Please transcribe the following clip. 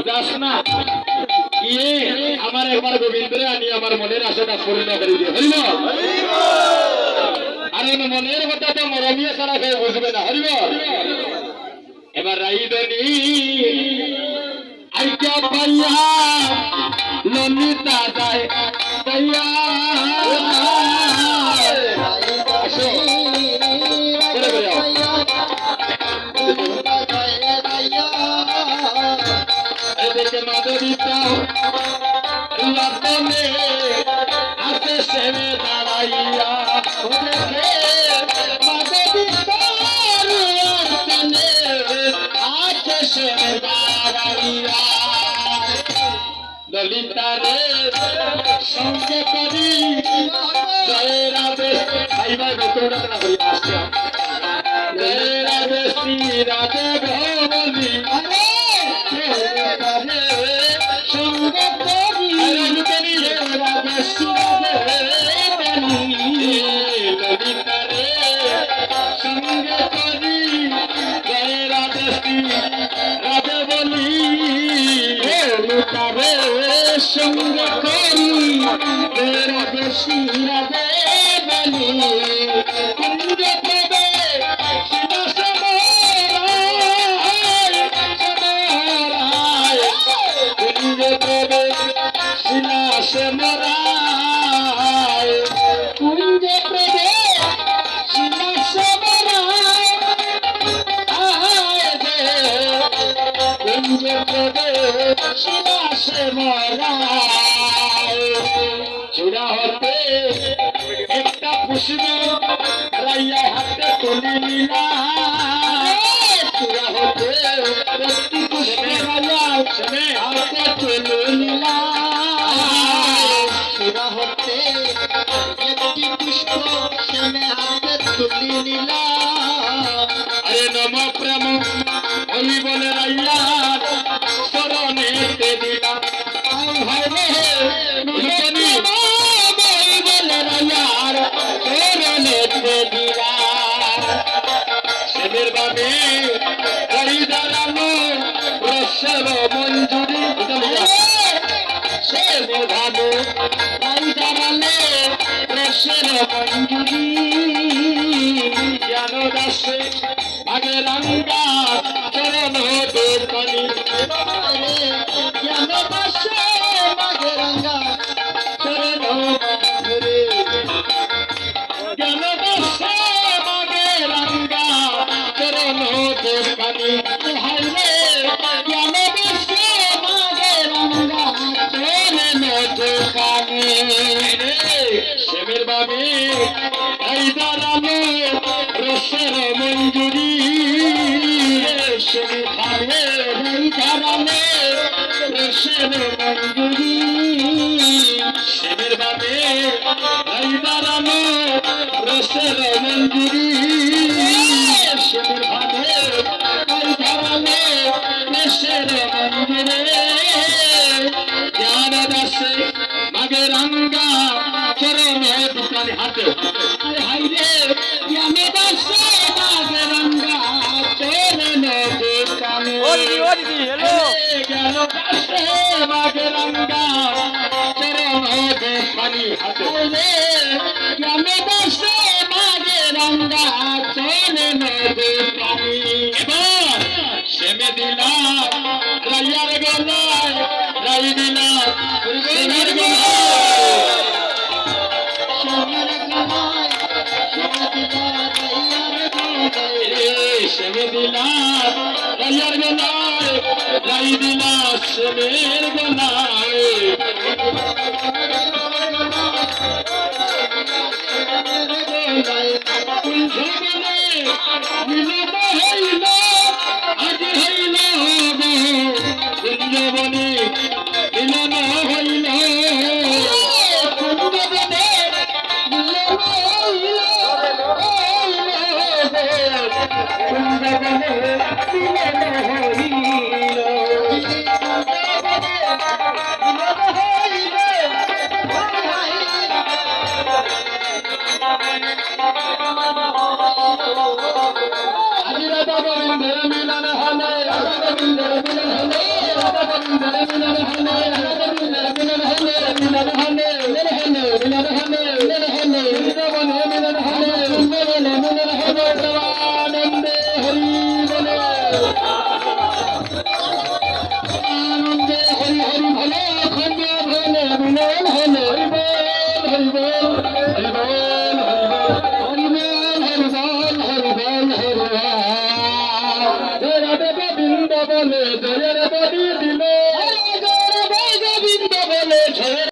যাস না গিয়ে আমার একবার গোবিন্দরে আনি আমার মনের আশাটা পূর্ণ করে দিয়ে হরিব। আর মনের কথা তো মরমিয়া ছাড়া কেউ বুঝবে না। হরিব। এবার রাইদনি আইকা পাইয়া ললিতা যায় পাইয়া আসো করে করে এদিকে মাধবীতা লবণে হাতে সেরে দাঁড়াইয়া ললিতারে সঙ্গে করি জয়েরা বেশ ভাই ভাই ভক্তরা করি আসছে জয়েরা বেশি রাজে ভবলি সঙ্গে করি জয়েরা বেশি ললিতারে সঙ্গে করি জয়েরা বেশি রাজে বলি ললিতারে সঙ্গে করি জয়েরা বেশি রাজে বলি কুঞ্জে দেবে শিবা সমরায় কুঞ্জে দেবে শিলা সমরায় কুঞ্জে দেবে শিলা সমরায় কুঞ্জে দেবে শিলা সমরায় চূড়া হতে একটা পুষ্প রাইয়া হাতে তুলে নিলা চূড়া হতে একটি পুষ্প রাইয়া হাতে তুলে নিলা চূড়া হতে একটি পুষ্প সেনে হাতে তুলে নিলা আরে নম প্রেম হলি বলে রাইয়া স্মরণে দিলা ভাই রে সেদের বাবে গাড়ি দাঁড়ানো রসের মঞ্জুরি সে বোঝানো গাড়ি দাঁড়ালে রসের মঞ্জুরি জ্ঞান দাসে আগে রাঙ্গা চরণ দোকানি জ্ঞান দাসে আগে রাঙ্গা চরণ মঞ্জুরি জ্ঞান দাসে আগে রাঙ্গা চরণ দোকানি হাইরে জ্ঞান দাসে আগে রাঙ্গা চরণ দোকানি শ্যামের বাবে এই দাঁড়ানো রসের মঞ্জুরি শ্যামের বাবে এই দাঁড়ানো রসের মঞ্জুরি শ্যামের বাবে এই দাঁড়ানো রসের মঞ্জুরি শ্যামের বাবে এই দাঁড়ানো রসের মঞ্জুরি জ্ঞান দাসে মাগে রাঙ্গা চরণ দোকানে হাতে হাইরে জ্ঞান দাসে মাগে রাঙ্গা চরণ দোকানে জ্ঞান দাসে মাগে রাঙ্গা চরণ দোকানি হাতে জ্ঞান দাসে মাগে রাঙ্গা চরণ দোকানি এবার সেমে দিলা রাইয়ার গলায় রাই দিলা সোনার গলায় সেমে দিলা রাইয়ার গলায় রাই দিলা সোনের গলায় মিলন হইল আজ হইল কুঞ্জবনে মিলন হইল কুঞ্জবনে মিলন হইল কুঞ্জবনে মিলন হইল আজিরা গোবিন্দের মিলন হলো রাধা গোবিন্দের মিলন